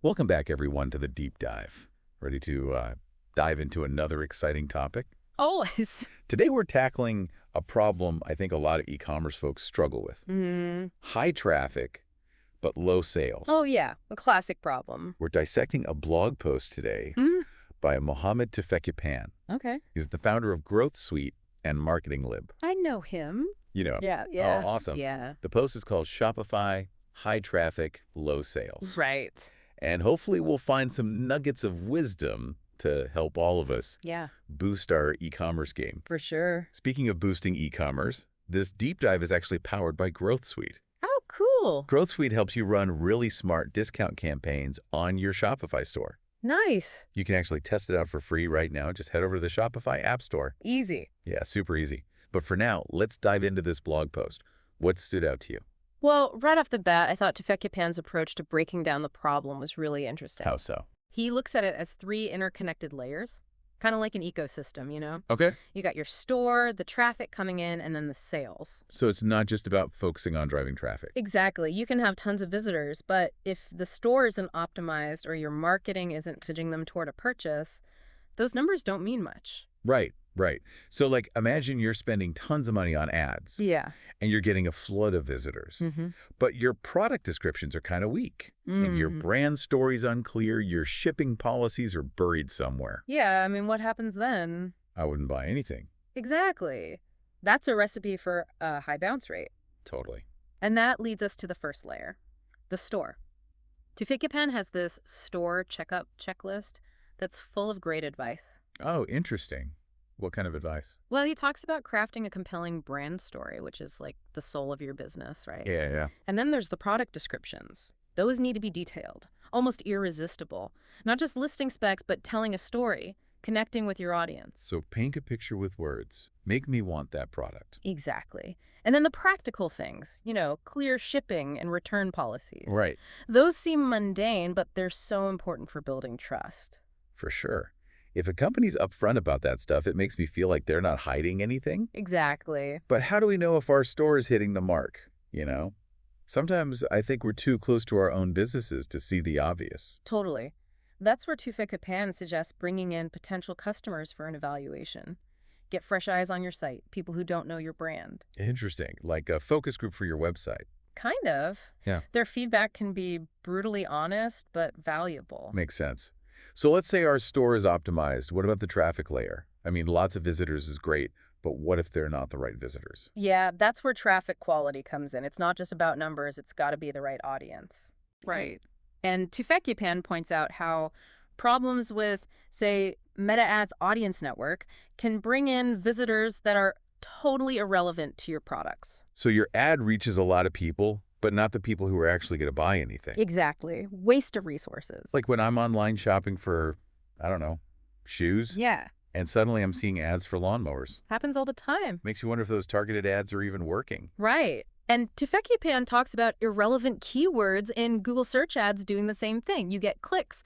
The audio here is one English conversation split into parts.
Welcome back, everyone, to the deep dive. Ready to dive into another exciting topic? Always. Today, we're tackling a problem I think a lot of e-commerce folks struggle with. Mm. High traffic, but low sales. Oh, yeah. A classic problem. We're dissecting a blog post today Mm. by Mohammed Tufekcipan. Okay. He's the founder of Growth Suite and Marketing Lib. I know him. You know him. Yeah, Oh, yeah. awesome. Yeah. The post is called Shopify, High Traffic, Low Sales. Right. And hopefully we'll find some nuggets of wisdom to help all of us Yeah, boost our e-commerce game. for sure. Speaking of boosting e-commerce, this deep dive is actually powered by Growth Suite. Oh, cool. Growth Suite helps you run really smart discount campaigns on your Shopify store. Nice. You can actually test it out for free right now. Just head over to the Shopify App Store. Easy. Yeah, super easy. But for now, let's dive into this blog post. What stood out to you? Well, right off the bat, I thought Tufekcipan's approach to breaking down the problem was really interesting. How so? He looks at it as three interconnected layers, kind of like an ecosystem, you know? Okay. You got your store, the traffic coming in, and then the sales. So it's not just about focusing on driving traffic. Exactly. You can have tons of visitors, but if the store isn't optimized or your marketing isn't nudging them toward a purchase, those numbers don't mean much. Right, right. So like imagine you're spending tons of money on ads Yeah. and you're getting a flood of visitors, Mm-hmm. but your product descriptions are kind of weak and your brand story's unclear, your shipping policies are buried somewhere. Yeah, I mean, what happens then? I wouldn't buy anything. Exactly. That's a recipe for a high bounce rate. Totally. And that leads us to the first layer, the store. Tufekcipan has this store checkup checklist that's full of great advice. Oh, interesting. What kind of advice? Well, he talks about crafting a compelling brand story, which is like the soul of your business, right? Yeah. And then there's the product descriptions. Those need to be detailed, almost irresistible. Not just listing specs, but telling a story, connecting with your audience. So paint a picture with words. Make me want that product. Exactly. And then the practical things, clear shipping and return policies. Right. Those seem mundane, but they're so important for building trust. For sure. If a company's upfront about that stuff, it makes me feel like they're not hiding anything. Exactly. But how do we know if our store is hitting the mark, Sometimes I think we're too close to our own businesses to see the obvious. Totally. That's where Tufekcipan suggests bringing in potential customers for an evaluation. Get fresh eyes on your site, people who don't know your brand. Interesting. Like a focus group for your website. Kind of. Yeah. Their feedback can be brutally honest, but valuable. Makes sense. So let's say our store is optimized. What about the traffic layer? I mean, lots of visitors is great, but what if they're not the right visitors? Yeah, that's where traffic quality comes in. It's not just about numbers, it's got to be the right audience. Right. And Tufekcipan points out how problems with, say, Meta Ads audience network can bring in visitors that are totally irrelevant to your products. So your ad reaches a lot of people, but not the people who are actually going to buy anything. Exactly. Waste of resources. Like when I'm online shopping for, I don't know, shoes, Yeah, and suddenly I'm seeing ads for lawnmowers. happens all the time. Makes you wonder if those targeted ads are even working. Right. And Tufekcipan talks about irrelevant keywords in Google search ads doing the same thing. You get clicks,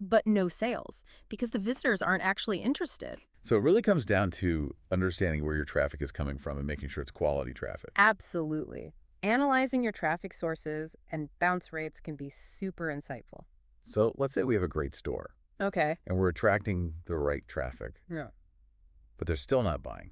but no sales because the visitors aren't actually interested. So it really comes down to understanding where your traffic is coming from and making sure it's quality traffic. Absolutely. Analyzing your traffic sources and bounce rates can be super insightful. So let's say we have a great store Okay. and we're attracting the right traffic, Yeah. but they're still not buying.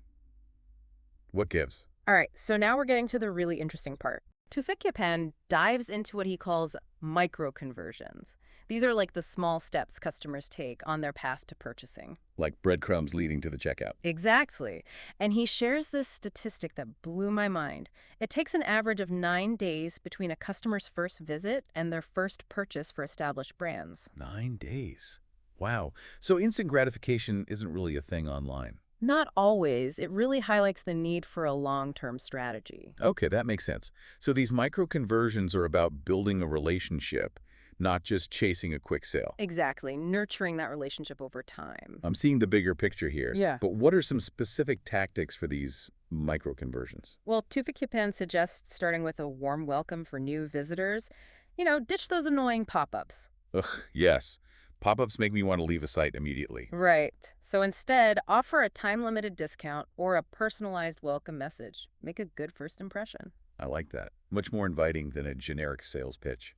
What gives? All right, so now we're getting to the really interesting part. Tufekcipan dives into what he calls micro-conversions. These are like the small steps customers take on their path to purchasing. Like breadcrumbs leading to the checkout. Exactly. And he shares this statistic that blew my mind. It takes an average of 9 days between a customer's first visit and their first purchase for established brands. 9 days. Wow. So instant gratification isn't really a thing online. Not always. It really highlights the need for a long-term strategy. Okay, that makes sense. So these micro conversions are about building a relationship, not just chasing a quick sale. Exactly. Nurturing that relationship over time. I'm seeing the bigger picture here. Yeah. But what are some specific tactics for these micro conversions? Well, Tufekcipan suggests starting with a warm welcome for new visitors. Ditch those annoying pop-ups. Ugh, yes. Pop-ups make me want to leave a site immediately. Right. So instead, offer a time-limited discount or a personalized welcome message. Make a good first impression. I like that. Much more inviting than a generic sales pitch.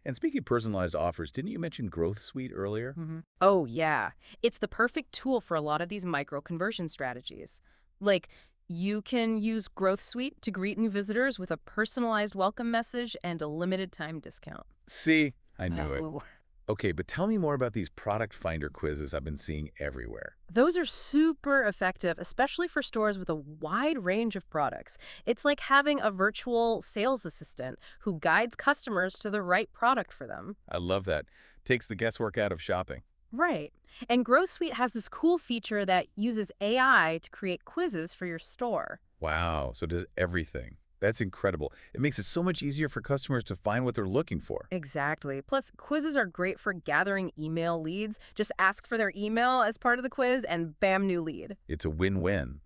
And speaking of personalized offers, didn't you mention Growth Suite earlier? Oh, yeah. It's the perfect tool for a lot of these micro conversion strategies. Like, you can use Growth Suite to greet new visitors with a personalized welcome message and a limited time discount. See, I knew it. Oh. Okay, but tell me more about these product finder quizzes I've been seeing everywhere. Those are super effective, especially for stores with a wide range of products. It's like having a virtual sales assistant who guides customers to the right product for them. I love that. Takes the guesswork out of shopping. Right. And Growth Suite has this cool feature that uses AI to create quizzes for your store. Wow, so it does everything. That's incredible. It makes it so much easier for customers to find what they're looking for. Exactly. Plus, quizzes are great for gathering email leads. Just ask for their email as part of the quiz and bam, new lead. It's a win-win.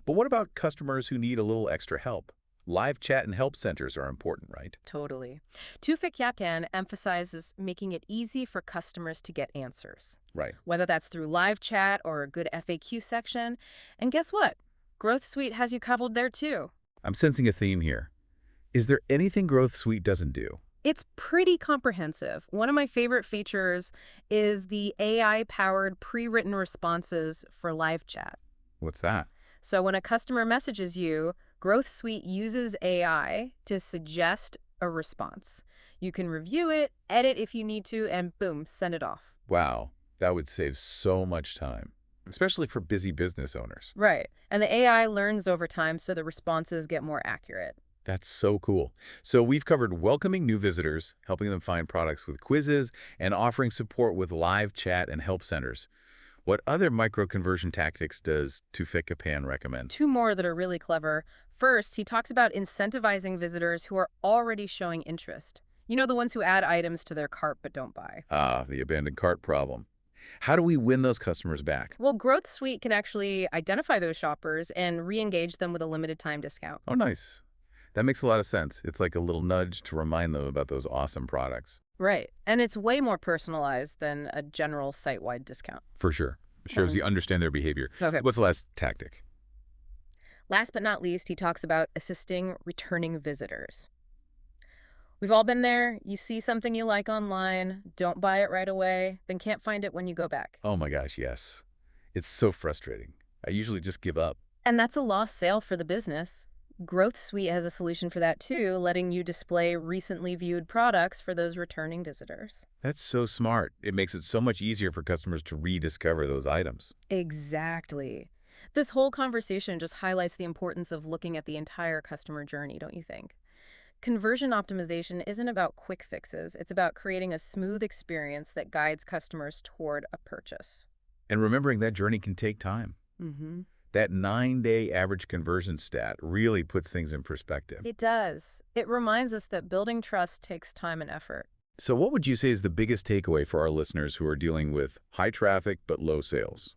But what about customers who need a little extra help? Live chat and help centers are important, right? Totally. Tufik Yakan emphasizes making it easy for customers to get answers, Right. whether that's through live chat or a good FAQ section. And guess what? Growth Suite has you covered there too. I'm sensing a theme here. Is there anything Growth Suite doesn't do? It's pretty comprehensive. One of my favorite features is the AI-powered pre-written responses for live chat. What's that? So when a customer messages you, Growth Suite uses AI to suggest a response. You can review it, edit if you need to, and boom, send it off. Wow, that would save so much time, especially for busy business owners. Right. And the AI learns over time so the responses get more accurate. That's so cool. So we've covered welcoming new visitors, helping them find products with quizzes, and offering support with live chat and help centers. What other micro-conversion tactics does Tufik Pan recommend? Two more that are really clever. First, he talks about incentivizing visitors who are already showing interest. You know, the ones who add items to their cart but don't buy. Ah, the abandoned cart problem. How do we win those customers back? Well, Growth Suite can actually identify those shoppers and re-engage them with a limited time discount. Oh, nice. That makes a lot of sense. It's like a little nudge to remind them about those awesome products. Right. And it's way more personalized than a general site-wide discount. For sure. Shows you understand their behavior. Okay. What's the last tactic? Last but not least, he talks about assisting returning visitors. We've all been there. You see something you like online, don't buy it right away, then can't find it when you go back. Oh my gosh, yes. It's so frustrating. I usually just give up. And that's a lost sale for the business. Growth Suite has a solution for that too, letting you display recently viewed products for those returning visitors. That's so smart. It makes it so much easier for customers to rediscover those items. Exactly. This whole conversation just highlights the importance of looking at the entire customer journey, don't you think? Conversion optimization isn't about quick fixes. It's about creating a smooth experience that guides customers toward a purchase. And remembering that journey can take time. Mm-hmm. That 9-day average conversion stat really puts things in perspective. It does. It reminds us that building trust takes time and effort. So what would you say is the biggest takeaway for our listeners who are dealing with high traffic but low sales?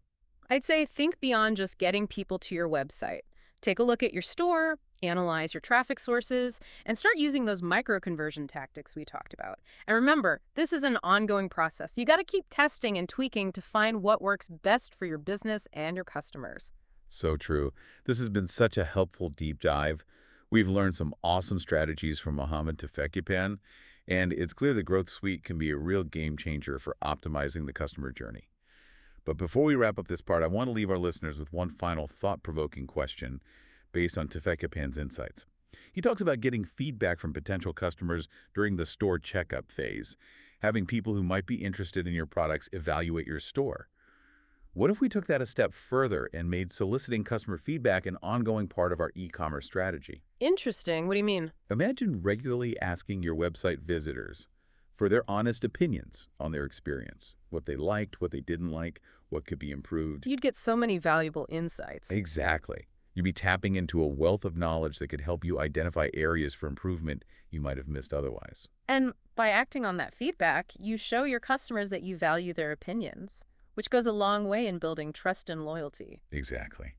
I'd say think beyond just getting people to your website. Take a look at your store, analyze your traffic sources, and start using those micro-conversion tactics we talked about. And remember, this is an ongoing process. You got to keep testing and tweaking to find what works best for your business and your customers. So true. This has been such a helpful deep dive. We've learned some awesome strategies from Mohammed Tufekcipan, and it's clear the Growth Suite can be a real game changer for optimizing the customer journey. But before we wrap up this part, I want to leave our listeners with one final thought-provoking question based on Tufekcipan's insights. He talks about getting feedback from potential customers during the store checkup phase, having people who might be interested in your products evaluate your store. What if we took that a step further and made soliciting customer feedback an ongoing part of our e-commerce strategy? Interesting. What do you mean? Imagine regularly asking your website visitors for their honest opinions on their experience, what they liked, what they didn't like, what could be improved. You'd get so many valuable insights. Exactly. You'd be tapping into a wealth of knowledge that could help you identify areas for improvement you might have missed otherwise. And by acting on that feedback, you show your customers that you value their opinions, which goes a long way in building trust and loyalty. Exactly.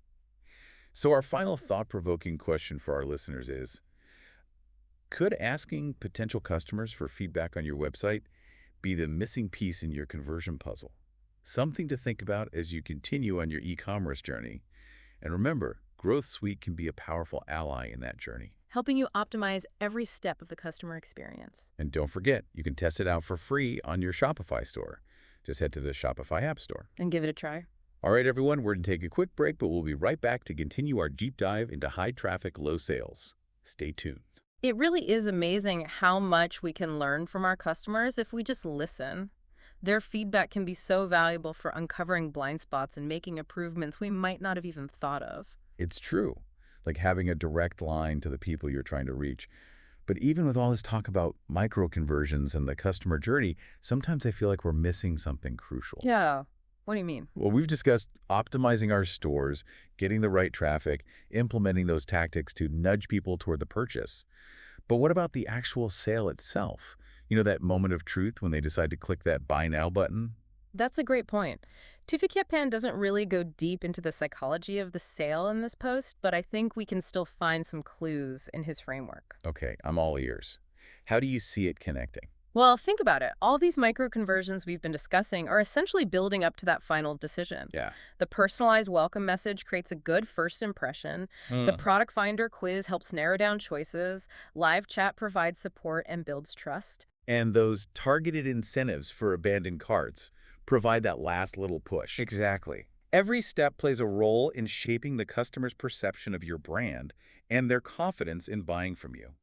So our final thought-provoking question for our listeners is, could asking potential customers for feedback on your website be the missing piece in your conversion puzzle? Something to think about as you continue on your e-commerce journey. And remember, Growth Suite can be a powerful ally in that journey. helping you optimize every step of the customer experience. And don't forget, you can test it out for free on your Shopify store. Just head to the Shopify App Store. And give it a try. All right, everyone, we're going to take a quick break, but we'll be right back to continue our deep dive into high traffic, low sales. Stay tuned. It really is amazing how much we can learn from our customers if we just listen. Their feedback can be so valuable for uncovering blind spots and making improvements we might not have even thought of. It's true, like having a direct line to the people you're trying to reach. But even with all this talk about micro conversions and the customer journey, sometimes I feel like we're missing something crucial. Yeah. What do you mean? Well, we've discussed optimizing our stores, getting the right traffic, implementing those tactics to nudge people toward the purchase. But what about the actual sale itself? You know, that moment of truth when they decide to click that Buy Now button? That's a great point. Tufik doesn't really go deep into the psychology of the sale in this post, but I think we can still find some clues in his framework. Okay, I'm all ears. How do you see it connecting? Well, think about it. All these micro conversions we've been discussing are essentially building up to that final decision. Yeah. The personalized welcome message creates a good first impression. The product finder quiz helps narrow down choices. Live chat provides support and builds trust. And those targeted incentives for abandoned carts provide that last little push. Exactly. Every step plays a role in shaping the customer's perception of your brand and their confidence in buying from you.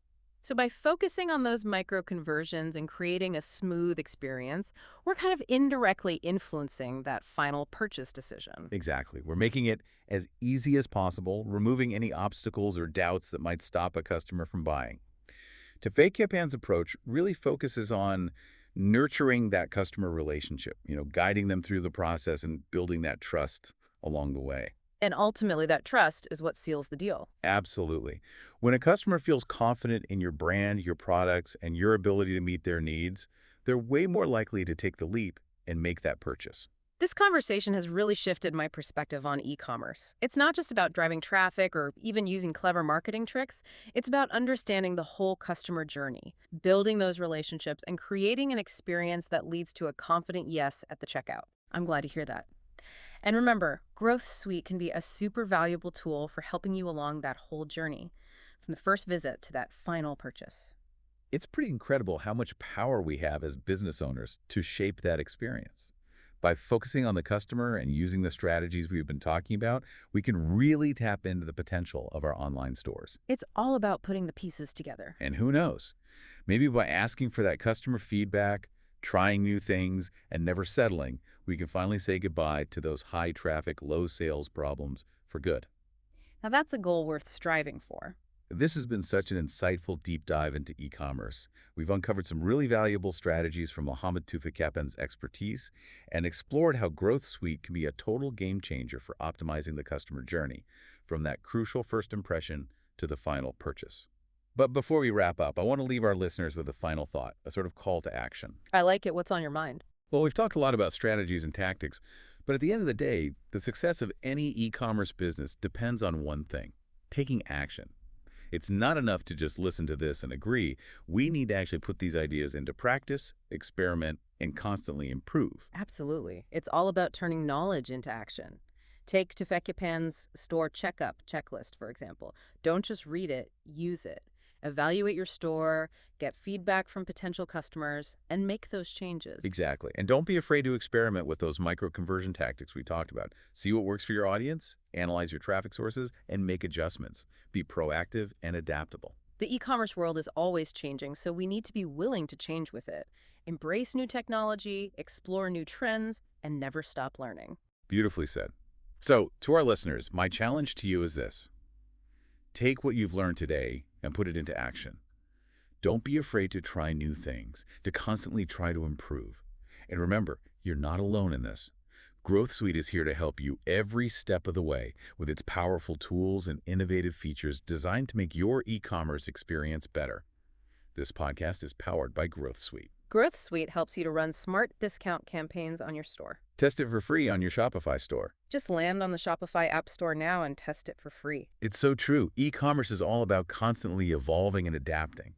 So by focusing on those micro conversions and creating a smooth experience, we're kind of indirectly influencing that final purchase decision. Exactly. We're making it as easy as possible, removing any obstacles or doubts that might stop a customer from buying. Tefek Japan's approach really focuses on nurturing that customer relationship, guiding them through the process and building that trust along the way. And ultimately, that trust is what seals the deal. Absolutely. When a customer feels confident in your brand, your products, and your ability to meet their needs, they're way more likely to take the leap and make that purchase. This conversation has really shifted my perspective on e-commerce. It's not just about driving traffic or even using clever marketing tricks. It's about understanding the whole customer journey, building those relationships, and creating an experience that leads to a confident yes at the checkout. I'm glad to hear that. And remember, Growth Suite can be a super valuable tool for helping you along that whole journey, from the first visit to that final purchase. It's pretty incredible how much power we have as business owners to shape that experience. By focusing on the customer and using the strategies we've been talking about, we can really tap into the potential of our online stores. It's all about putting the pieces together. And who knows, maybe by asking for that customer feedback, trying new things, and never settling, we can finally say goodbye to those high traffic, low sales problems for good. Now that's a goal worth striving for. This has been such an insightful deep dive into e-commerce. We've uncovered some really valuable strategies from Mohammed Tufik-Yapan's expertise and explored how Growth Suite can be a total game changer for optimizing the customer journey, from that crucial first impression to the final purchase. But before we wrap up, I want to leave our listeners with a final thought, a sort of call to action. I like it. What's on your mind? Well, we've talked a lot about strategies and tactics, but at the end of the day, the success of any e-commerce business depends on one thing: taking action. It's not enough to just listen to this and agree. We need to actually put these ideas into practice, experiment, and constantly improve. Absolutely. It's all about turning knowledge into action. Take Tufek store checkup checklist, for example. Don't just read it, use it. Evaluate your store, get feedback from potential customers, and make those changes. Exactly. And don't be afraid to experiment with those micro-conversion tactics we talked about. See what works for your audience, analyze your traffic sources, and make adjustments. Be proactive and adaptable. The e-commerce world is always changing, so we need to be willing to change with it. Embrace new technology, explore new trends, and never stop learning. Beautifully said. So, to our listeners, my challenge to you is this. Take what you've learned today and put it into action. Don't be afraid to try new things, to constantly try to improve. And remember, you're not alone in this. Growth Suite is here to help you every step of the way with its powerful tools and innovative features designed to make your e-commerce experience better. This podcast is powered by Growth Suite. Growth Suite helps you to run smart discount campaigns on your store. Test it for free on your Shopify store. Just land on the Shopify App Store now and test it for free. It's so true. E-commerce is all about constantly evolving and adapting.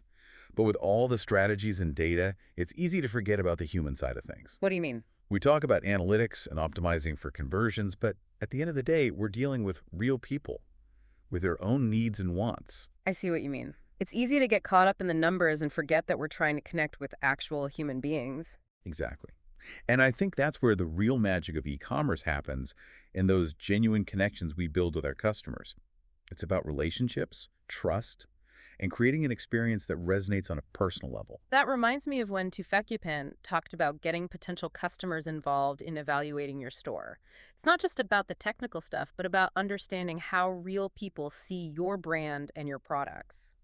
But with all the strategies and data, it's easy to forget about the human side of things. What do you mean? We talk about analytics and optimizing for conversions, but at the end of the day, we're dealing with real people. with their own needs and wants. I see what you mean. It's easy to get caught up in the numbers and forget that we're trying to connect with actual human beings. Exactly. And I think that's where the real magic of e-commerce happens, in those genuine connections we build with our customers. It's about relationships, trust, and creating an experience that resonates on a personal level. That reminds me of when Tufekcipan talked about getting potential customers involved in evaluating your store. It's not just about the technical stuff, but about understanding how real people see your brand and your products.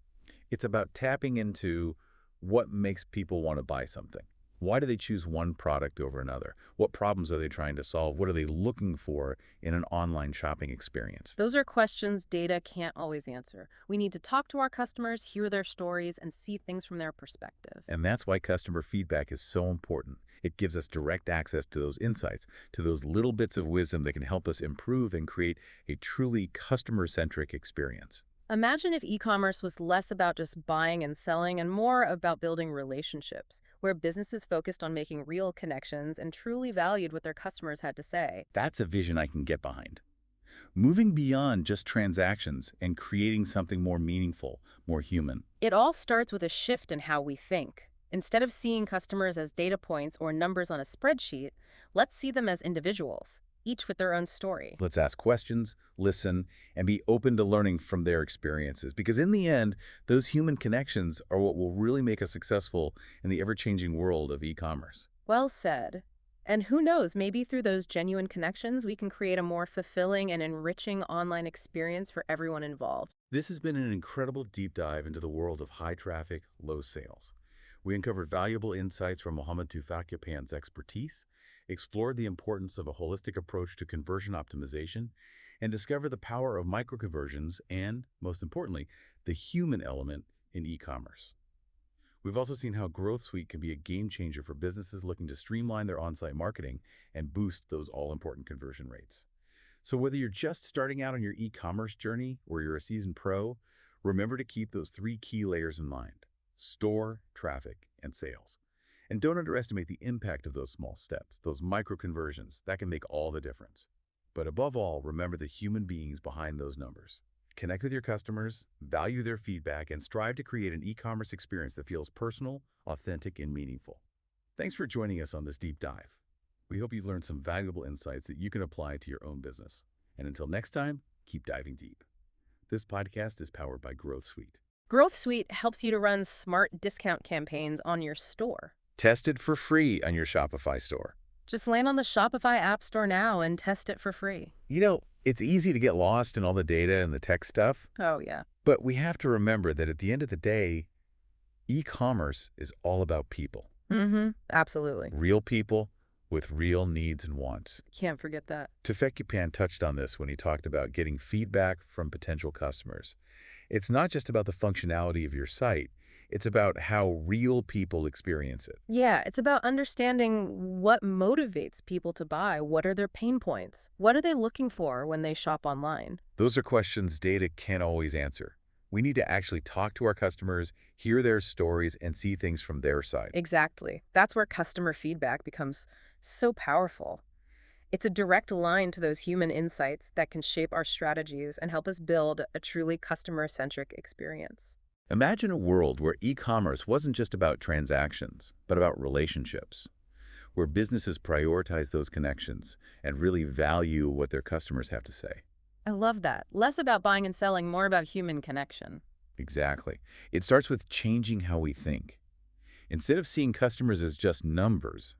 It's about tapping into what makes people want to buy something. Why do they choose one product over another? What problems are they trying to solve? What are they looking for in an online shopping experience? Those are questions data can't always answer. We need to talk to our customers, hear their stories, and see things from their perspective. And that's why customer feedback is so important. It gives us direct access to those insights, to those little bits of wisdom that can help us improve and create a truly customer-centric experience. Imagine if e-commerce was less about just buying and selling and more about building relationships, where businesses focused on making real connections and truly valued what their customers had to say. That's a vision I can get behind. Moving beyond just transactions and creating something more meaningful, more human. It all starts with a shift in how we think. Instead of seeing customers as data points or numbers on a spreadsheet, let's see them as individuals, each with their own story. Let's ask questions, listen, and be open to learning from their experiences. Because in the end, those human connections are what will really make us successful in the ever-changing world of e-commerce. Well said. And who knows, maybe through those genuine connections, we can create a more fulfilling and enriching online experience for everyone involved. This has been an incredible deep dive into the world of high traffic, low sales. We uncovered valuable insights from Mohammed Tufekcipan's expertise, explored the importance of a holistic approach to conversion optimization, and discovered the power of microconversions and, most importantly, the human element in e-commerce. We've also seen how Growth Suite can be a game changer for businesses looking to streamline their on-site marketing and boost those all-important conversion rates. So whether you're just starting out on your e-commerce journey or you're a seasoned pro, remember to keep those three key layers in mind: store, traffic, and sales. And don't underestimate the impact of those small steps, those micro-conversions. That can make all the difference. But above all, remember the human beings behind those numbers. Connect with your customers, value their feedback, and strive to create an e-commerce experience that feels personal, authentic, and meaningful. Thanks for joining us on this deep dive. We hope you've learned some valuable insights that you can apply to your own business. And until next time, keep diving deep. This podcast is powered by Growth Suite. Growth Suite helps you to run smart discount campaigns on your store. Test it for free on your Shopify store. Just land on the Shopify App Store now and test it for free. It's easy to get lost in all the data and the tech stuff, Oh, yeah. but we have to remember that at the end of the day, e-commerce is all about people. Absolutely. Real people with real needs and wants. Can't forget that. Tufekcipan touched on this when he talked about getting feedback from potential customers. It's not just about the functionality of your site, it's about how real people experience it. Yeah, it's about understanding what motivates people to buy. What are their pain points? What are they looking for when they shop online? Those are questions data can't always answer. We need to actually talk to our customers, hear their stories, and see things from their side. Exactly. That's where customer feedback becomes so powerful. It's a direct line to those human insights that can shape our strategies and help us build a truly customer-centric experience. Imagine a world where e-commerce wasn't just about transactions, but about relationships, where businesses prioritize those connections and really value what their customers have to say. I love that. Less about buying and selling, more about human connection. Exactly. It starts with changing how we think. Instead of seeing customers as just numbers,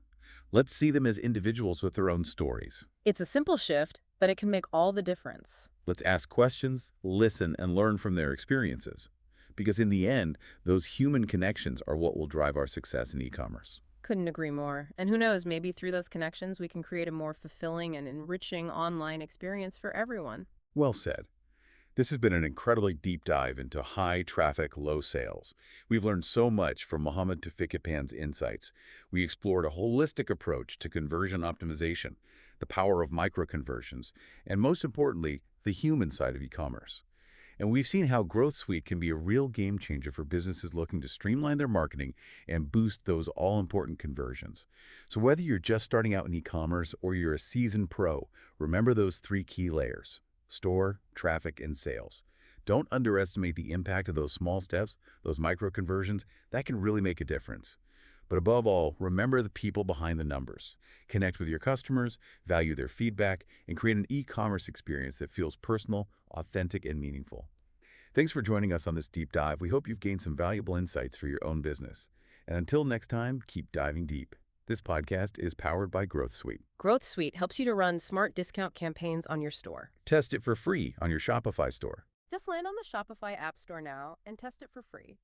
let's see them as individuals with their own stories. It's a simple shift, but it can make all the difference. Let's ask questions, listen, and learn from their experiences. Because in the end, those human connections are what will drive our success in e-commerce. Couldn't agree more. And who knows, maybe through those connections, we can create a more fulfilling and enriching online experience for everyone. Well said. This has been an incredibly deep dive into high traffic, low sales. We've learned so much from Mohammed Tufekcipan's insights. We explored a holistic approach to conversion optimization, the power of micro-conversions, and most importantly, the human side of e-commerce. And we've seen how Growth Suite can be a real game changer for businesses looking to streamline their marketing and boost those all-important conversions. So whether you're just starting out in e-commerce or you're a seasoned pro, remember those three key layers: store, traffic, and sales. Don't underestimate the impact of those small steps, those micro conversions. That can really make a difference. But above all, remember the people behind the numbers. Connect with your customers, value their feedback, and create an e-commerce experience that feels personal, authentic, and meaningful. Thanks for joining us on this deep dive. We hope you've gained some valuable insights for your own business. And until next time, keep diving deep. This podcast is powered by Growth Suite. Growth Suite helps you to run smart discount campaigns on your store. Test it for free on your Shopify store. Just land on the Shopify App Store now and test it for free.